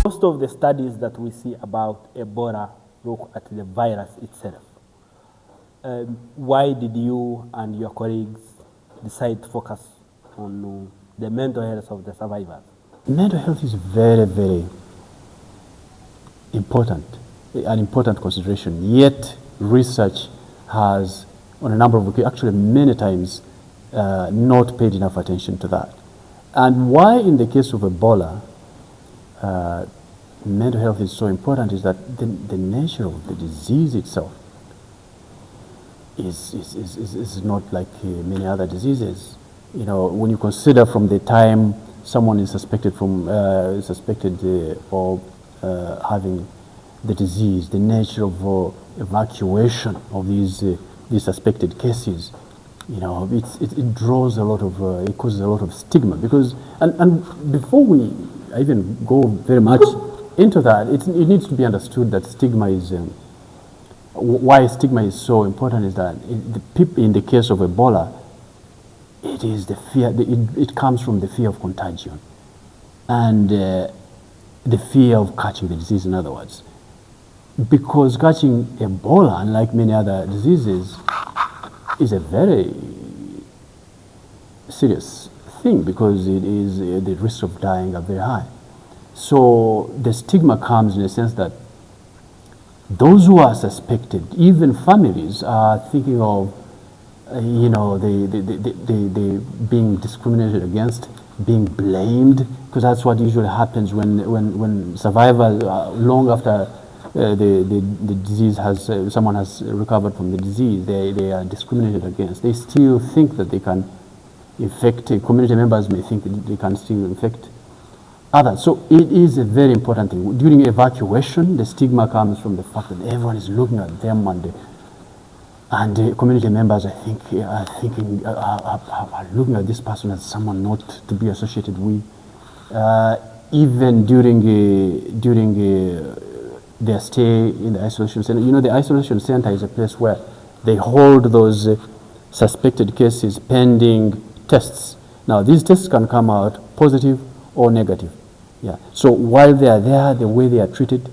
Most of the studies that we see about Ebola look at the virus itself. Why did you and your colleagues decide to focus on the mental health of the survivors? Mental health is very, very important, an important consideration. Yet research has, on a number of occasions, actually many times, not paid enough attention to that. And why in the case of Ebola, mental health is so important is that the nature of the disease itself is not like many other diseases. You know, when you consider from the time someone is suspected of having the disease, the nature of evacuation of these suspected cases, you know, it draws a lot of, it causes a lot of stigma, because, and before we even go very much into that, it needs to be understood that stigma is, why stigma is so important is that in the case of Ebola, it is the fear, it comes from the fear of contagion and the fear of catching the disease, in other words. Because catching Ebola, unlike many other diseases, is a very serious thing, because it is the risks of dying are very high. So the stigma comes in a sense that those who are suspected, even families, are thinking of, you know, they being discriminated against, being blamed, because that's what usually happens when survivors, long after the disease has, someone has recovered from the disease, they are discriminated against. They still think that they can infect, community members may think that they can still infect others. So it is a very important thing. During evacuation, the stigma comes from the fact that everyone is looking at them, and the community members, I think, are looking at this person as someone not to be associated with. Even during their stay in the isolation center. You know, the isolation center is a place where they hold those suspected cases pending tests. Now, these tests can come out positive or negative. Yeah. So while they are there, the way they are treated,